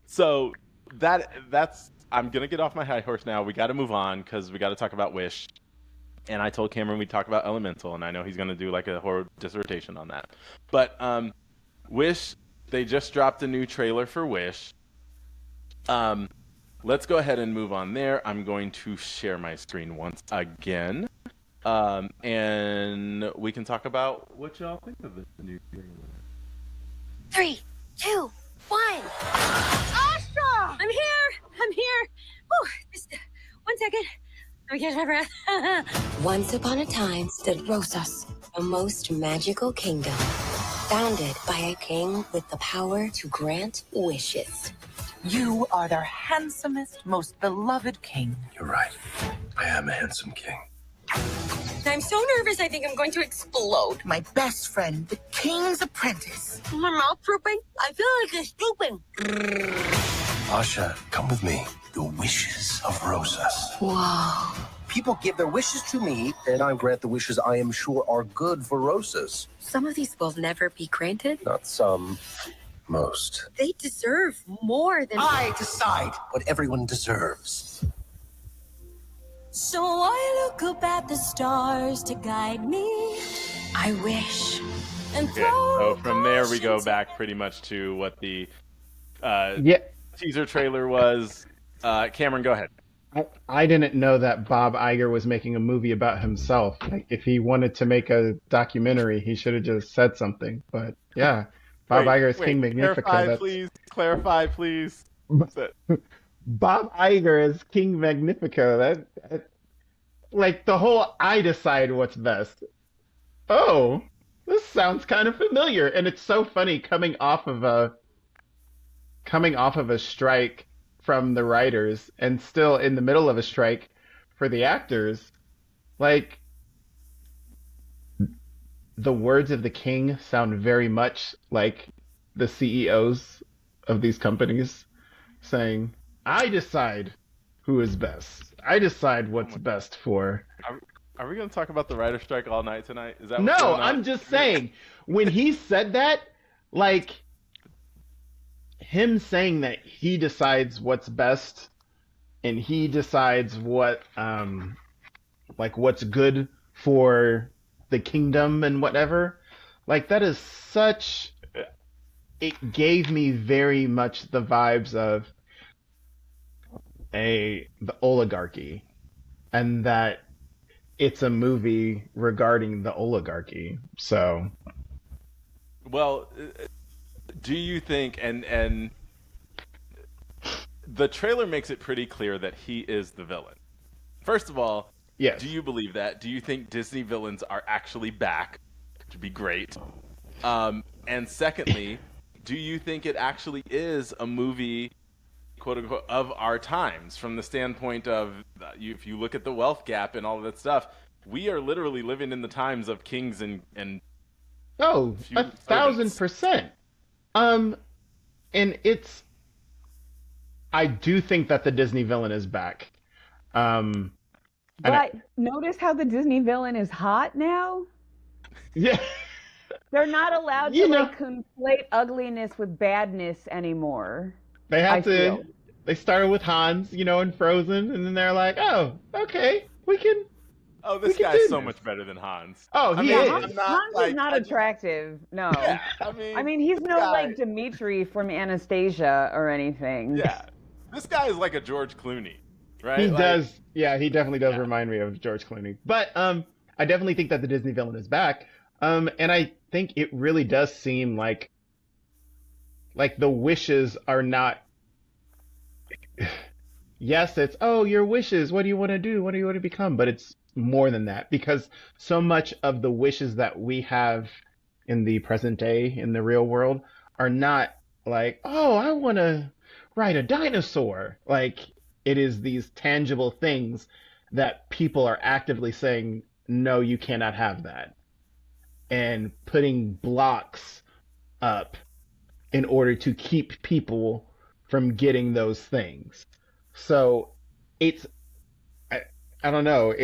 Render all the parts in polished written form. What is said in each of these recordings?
So that's I'm gonna get off my high horse now. We got to move on because we got to talk about Wish. And I told Cameron we'd talk about Elemental, and I know he's gonna do like a horror dissertation on that. But Wish, they just dropped a new trailer for Wish. Um, let's go ahead and move on there. I'm going to share my screen once again. And we can talk about what y'all think of this new trailer. Three, two, one. Asha! I'm here! I'm here! Whew, just 1 second. Let me catch my breath. Once upon a time stood Rosas, the most magical kingdom, founded by a king with the power to grant wishes. You are their handsomest, most beloved king. You're right. I am a handsome king. I'm so nervous I think I'm going to explode. My best friend, the king's apprentice. Is my mouth drooping? I feel like it's drooping. Asha, come with me. The wishes of Rosas. Wow. People give their wishes to me, and I grant the wishes I am sure are good for Rosas. Some of these will never be granted. Not some, most. They deserve more than... I decide what everyone deserves. So I look up at the stars to guide me. I wish. And Okay, so from there we go back pretty much to what the Yeah, teaser trailer was. Cameron, go ahead. I didn't know that Bob Iger was making a movie about himself. Like, if he wanted to make a documentary, he should have just said something. But yeah, Bob Iger is King Magnifico. Clarify, please. Bob Iger is King Magnifico. Like the whole I decide what's best. Oh, this sounds kind of familiar, and it's so funny coming off of a strike from the writers and still in the middle of a strike for the actors. Like, the words of the king sound very much like the CEOs of these companies saying, I decide who is best. I decide what's best for. Are we going to talk about the writer strike all night tonight? Is that No, what's going on? I'm just saying, when he said that, like, him saying that he decides what's best and he decides what, like, what's good for the kingdom and whatever, like, that is such. It gave me very much the vibes of the oligarchy, and that it's a movie regarding the oligarchy. So, well, do you think and the trailer makes it pretty clear that he is the villain? First of all, yes. Do you believe that? Do you think Disney villains are actually back? Which would be great. And secondly, do you think it actually is a movie, quote unquote, of our times, from the standpoint of if you look at the wealth gap and all of that stuff, we are literally living in the times of kings and Oh, 1,000%. And it's. I do think that the Disney villain is back. But notice how the Disney villain is hot now? Yeah. They're not allowed to like conflate ugliness with badness anymore. They have to. They started with Hans, in Frozen, and then they're like, "Oh, okay, we can." Oh, this guy's so much better than Hans. Oh, he is. Hans is not attractive. No. Yeah, I mean, he's no like Dimitri from Anastasia or anything. Yeah, this guy is like a George Clooney, right? He does. Yeah, he definitely does remind me of George Clooney. But I definitely think that the Disney villain is back. And I think it really does seem like the wishes are not. Yes, it's, oh, your wishes. What do you want to do? What do you want to become? But it's more than that, because so much of the wishes that we have in the present day, in the real world, are not like, oh, I want to ride a dinosaur. Like, it is these tangible things that people are actively saying, no, you cannot have that. And putting blocks up in order to keep people from getting those things. So it's, I don't know,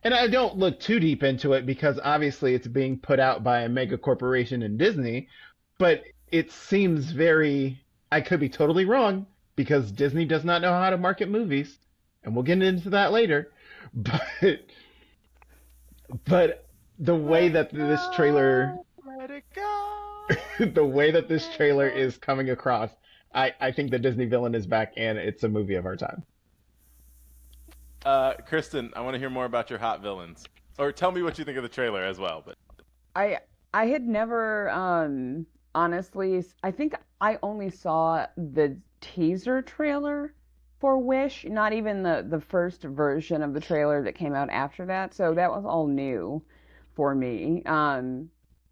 and I don't look too deep into it because obviously it's being put out by a mega corporation in Disney, but it seems very I could be totally wrong because Disney does not know how to market movies, and we'll get into that later. But the way that this trailer, Let it go. the way that this trailer is coming across, I think the Disney villain is back, and it's a movie of our time. Kristen, I want to hear more about your hot villains, or tell me what you think of the trailer as well. But I had never honestly, I think I only saw the teaser trailer for Wish, not even the first version of the trailer that came out after that. So that was all new for me.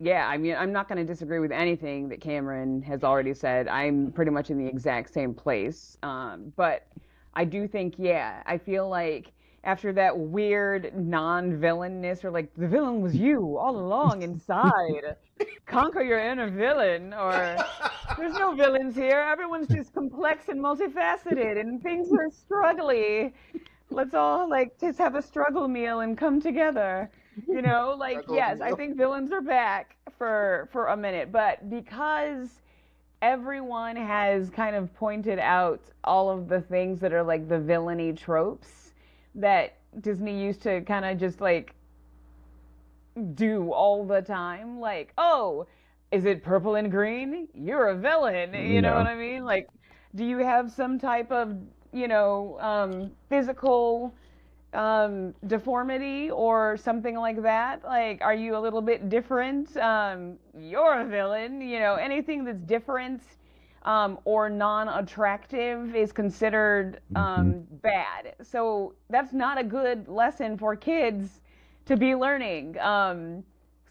Yeah, I mean, I'm not going to disagree with anything that Cameron has already said. I'm pretty much in the exact same place. But I do think, yeah, I feel like after that weird non-villainness, or like the villain was you all along inside, conquer your inner villain, or there's no villains here, everyone's just complex and multifaceted and things are struggly, let's all like just have a struggle meal and come together, you know, like yes, I think villains are back for a minute, but because everyone has kind of pointed out all of the things that are like the villainy tropes that Disney used to kind of just like do all the time. Like, oh, is it purple and green? You're a villain. You know what I mean? Like, do you have some type of, you know, physical deformity or something like that? Like, are you a little bit different? You're a villain. You know, anything that's different or non-attractive is considered bad. So that's not a good lesson for kids to be learning.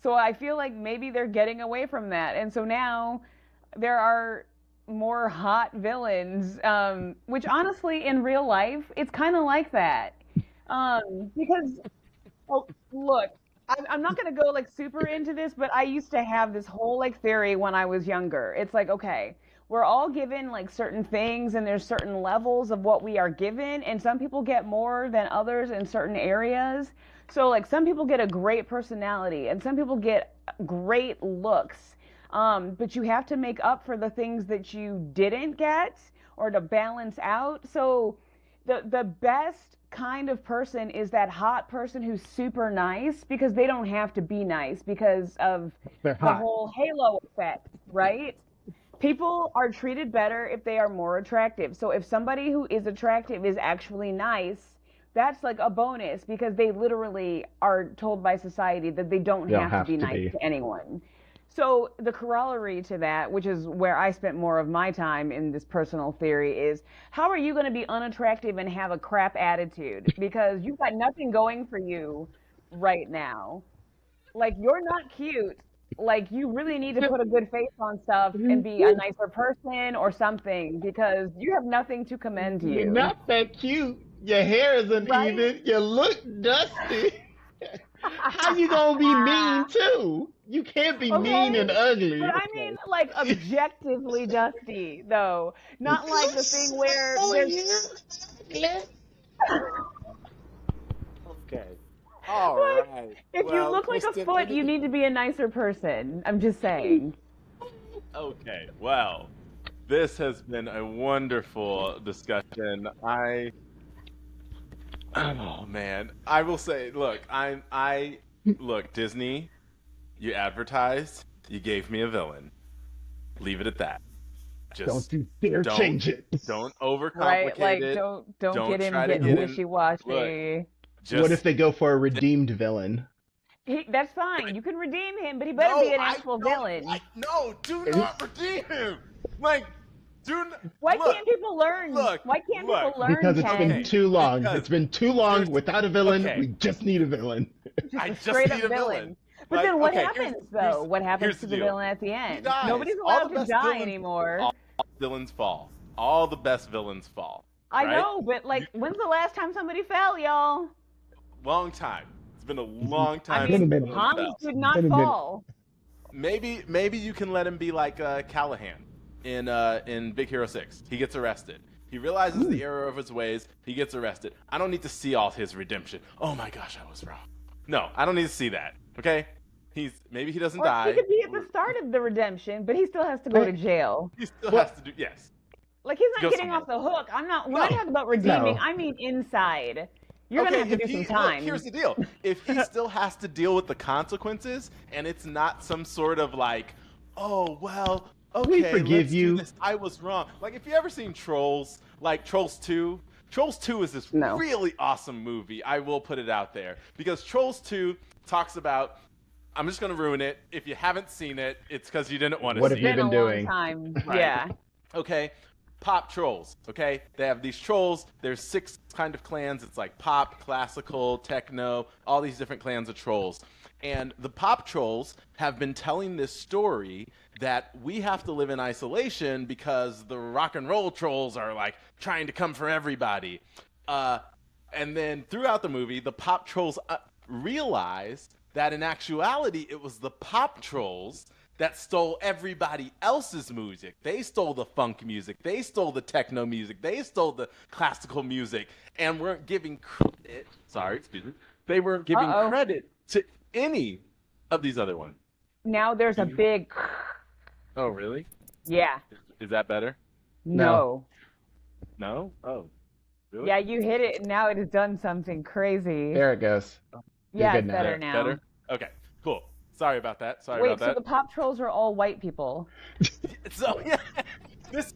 So I feel like maybe they're getting away from that. And so now there are more hot villains, which honestly in real life, it's kind of like that. Because, oh, look, I'm not going to go like super into this, but I used to have this whole like theory when I was younger. It's like, okay, we're all given like certain things and there's certain levels of what we are given, and some people get more than others in certain areas. So like some people get a great personality and some people get great looks, but you have to make up for the things that you didn't get or to balance out. So the best kind of person is that hot person who's super nice, because they don't have to be nice because of the whole halo effect, right? People are treated better if they are more attractive. So if somebody who is attractive is actually nice, that's like a bonus, because they literally are told by society that they don't have to be nice to anyone. So the corollary to that, which is where I spent more of my time in this personal theory, is how are you going to be unattractive and have a crap attitude? Because you've got nothing going for you right now. Like, you're not cute. Like, you really need to put a good face on stuff and be a nicer person or something, because you have nothing to commend you. You're not that cute. Your hair isn't even. You look dusty. How you gonna be mean too? You can't be mean and ugly. But I mean, like, objectively dusty, though. Not like the thing where there's... Okay. All right. If you look like a foot, you need to be a nicer person. I'm just saying. Okay. Well, this has been a wonderful discussion. Oh man, I will say, look, look, Disney, you advertised, you gave me a villain. Leave it at that. Just don't you dare change it. Don't overcomplicate right, like, it. Don't get him getting wishy-washy. What if they go for a redeemed villain? That's fine. You can redeem him, but he better be an actual villain. No, do not redeem him. Like, why can't people learn? Why can't people learn? Because it's been too long. It's been too long without a villain. We just need a villain. I just need a villain. But then what happens, though? What happens to the villain at the end? Nobody's allowed to die anymore. All villains fall. All the best villains fall. I know, but like, when's the last time somebody fell, y'all? Long time. It's been a long time. I mean, Hans did not fall. Maybe you can let him be like Callahan in Big Hero 6. He gets arrested. He realizes the error of his ways. He gets arrested. I don't need to see all his redemption. Oh my gosh, I was wrong. No, I don't need to see that. Okay? Maybe he doesn't die. He could be at the start of the redemption, but he still has to go to jail. He still has to do, yes. Like, he's not Go getting somewhere. off the hook. I'm not. When I No. talk about redeeming, No. I mean inside. You're gonna have to if do some look, time. here's the deal. If he still has to deal with the consequences, and it's not some sort of like, oh, well, We okay, forgive let's you. do this. I was wrong. Like, if you ever seen Trolls, like Trolls 2, Trolls 2 is this No. really awesome movie. I will put it out there. Because Trolls 2 talks about, I'm just going to ruin it. If you haven't seen it, it's because you didn't want to What see have you it. Been been a long doing? time. Right. Yeah. Okay, pop trolls. Okay, they have these trolls. There's 6 kind of clans. It's like pop, classical, techno, all these different clans of trolls. And the pop trolls have been telling this story that we have to live in isolation because the rock and roll trolls are like trying to come for everybody. And then throughout the movie, the pop trolls realized that in actuality, it was the pop trolls that stole everybody else's music. They stole the funk music. They stole the techno music. They stole the classical music and weren't giving credit. Sorry, excuse me. They weren't giving Uh-oh. credit to any of these other ones. Now there's a big. Oh, really? Yeah. Is that better? No. No? Oh, really? Yeah, you hit it, and now it has done something crazy. There it goes. yeah, good it's now. better now. Better? Okay, cool. Sorry about that. Sorry Wait, about so that. the pop trolls are all white people? So yeah, this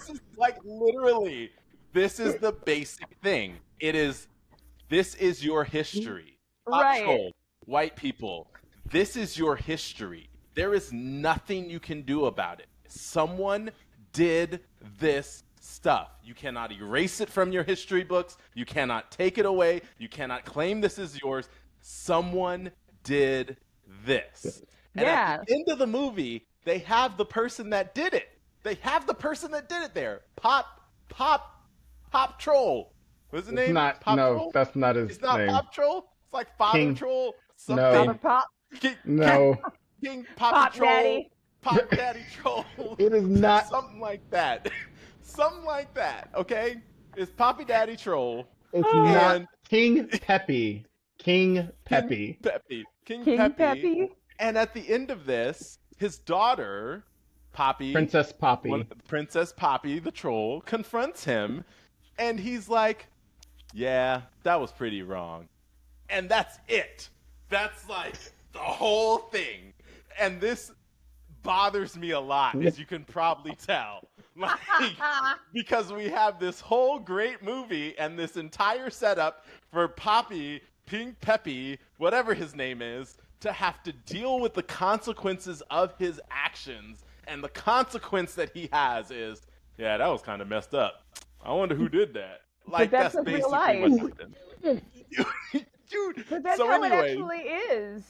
is like literally, this is the basic thing. This is your history. Pop Right. troll, white people. This is your history. There is nothing you can do about it. Someone did this stuff. You cannot erase it from your history books. You cannot take it away. You cannot claim this is yours. Someone did this. And at the end of the movie, they have the person that did it. They have the person that did it there. Pop Troll. What's his It's name? not. Pop No, Troll? that's not his It's not name. Pop Troll. It's like Father King. Troll. No. Father Pop? No, King Pop Pop Troll. Daddy? Pop Daddy Troll. it is not. Something like that. Something like that. Okay. It's Poppy Daddy Troll. It's And- not King Peppy. King Peppy. King King Peppy. Peppy? And at the end of this, his daughter, Poppy, Princess Poppy. Princess Poppy, the troll, confronts him, and he's like, "Yeah, that was pretty wrong," and that's it. That's like the whole thing, and this bothers me a lot, as you can probably tell. Like, because we have this whole great movie and this entire setup for Poppy, Pink Peppy, whatever his name is, to have to deal with the consequences of his actions. And the consequence that he has is, yeah, that was kind of messed up. I wonder who did that. Like, that's that's like real basically life. what happened. Dude, But that's so how anyway, it actually is.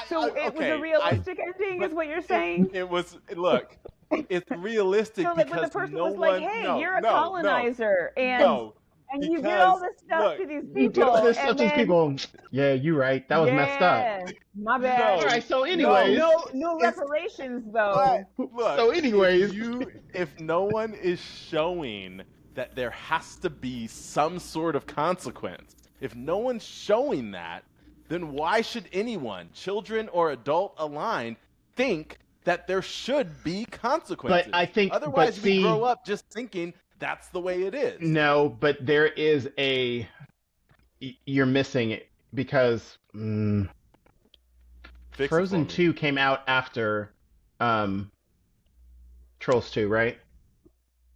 So it was okay, a realistic ending, is what you're saying? It was, look, it's realistic So like because when the person no was like, one, "Hey, no, you're a no, colonizer," and no, you did all because, this stuff look, to these You did people, all this and stuff to these then people. Yeah, you're right. That was messed up. yeah, my bad. No. All right. So, anyways. No It's- reparations though. Look, So anyways. if no one is showing that there has to be some sort of consequence, if no one's showing that, then why should anyone, children or adult aligned, think that there should be consequences? I think- but otherwise we see- grow up just thinking that's the way it is. No, but there is you're missing it because Fix it Frozen for me. 2 came out after Trolls 2, right?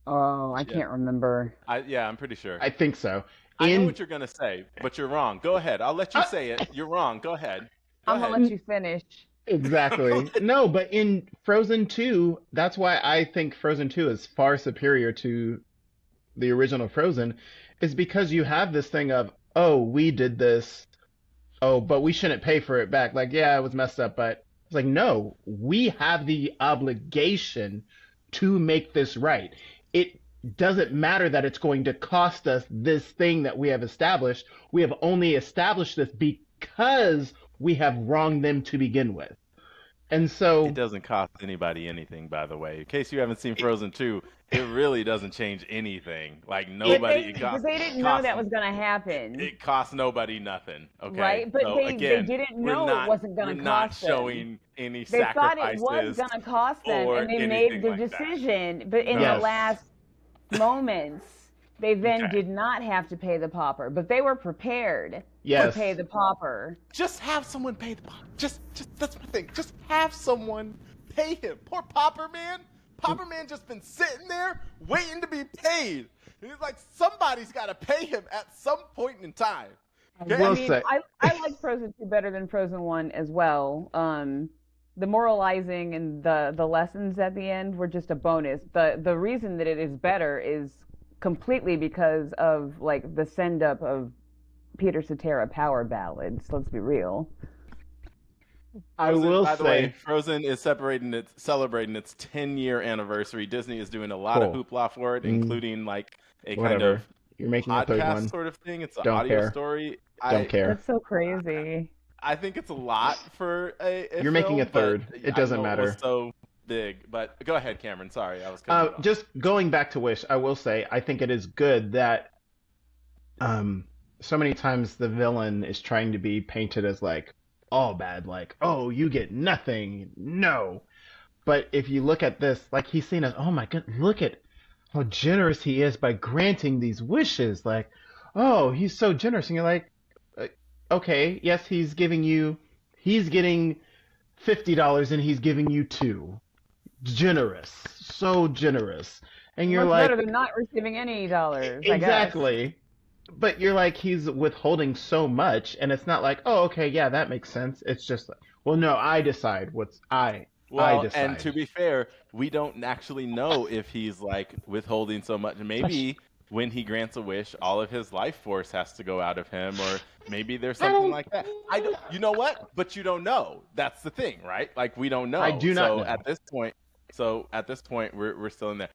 Oh, I can't remember. I'm pretty sure. I think so. I know what you're gonna say, but you're wrong. Go ahead. I'll let you I- say it. You're wrong. Go ahead. Go I'm ahead. gonna let you finish. Exactly. No, but in Frozen 2, that's why I think Frozen 2 is far superior to the original Frozen, is because you have this thing of, oh, we did this. Oh, but we shouldn't pay for it back. Like, yeah, it was messed up, but it's like, no, we have the obligation to make this right. It doesn't matter that it's going to cost us this thing that we have established. We have only established this because we have wronged them to begin with. And so It doesn't cost anybody anything, by the way. In case you haven't seen Frozen 2, it really doesn't change anything. Like, nobody... Because they didn't know that was gonna happen. It costs nobody nothing, okay? Right, but So, they again, didn't we're know not- it wasn't gonna we're not cost them. showing any They thought sacrifices. it was gonna cost them, or and they anything made the like that. decision. But in Yes. the last moments, they then Okay. did not have to pay the pauper, but they were prepared Yes. to pay the pauper. Just have someone pay the pauper. Just that's my thing. Just have someone pay him. Poor Pauper Man. Pauper Man just been sitting there waiting to be paid. And he's like, somebody's got to pay him at some point in time. Okay? Will I mean, say- I like Frozen 2 better than Frozen 1 as well. The moralizing and the lessons at the end were just a bonus. The reason that it is better is completely because of like the send up of Peter Cetera power ballads. Let's be real. I Frozen, will by the way, say, Frozen is celebrating its 10-year anniversary. Disney is doing a lot of Cool. hoopla for it, including like a kind whatever. of You're making a third podcast one. sort of thing. It's an Don't audio care. story. Don't care. That's so crazy. I think it's a lot for a You're making a film, but third. It doesn't I know matter. It was so big, but go ahead, Cameron. Sorry, I was cutting you off. Just going back to Wish, I will say I think it is good that so many times the villain is trying to be painted as like all bad, like, oh, you get nothing, no. But if you look at this, like he's seen as, oh my god, look at how generous he is by granting these wishes. Like, oh, he's so generous, and you're like, okay, yes, he's getting $50 and he's giving you $2. Generous, so generous, and you're Much like, better than not receiving any dollars. I guess. exactly. But you're like, he's withholding so much, and it's not like, oh, okay, yeah, that makes sense. It's just like, well, no, I decide what's I Well, decide. and to be fair, we don't actually know if he's like withholding so much. Maybe when he grants a wish, all of his life force has to go out of him, or maybe there's something like that. I don't, you know what? But you don't know. That's the thing, right? Like we don't know. I do not so know. At this point, we're still in there.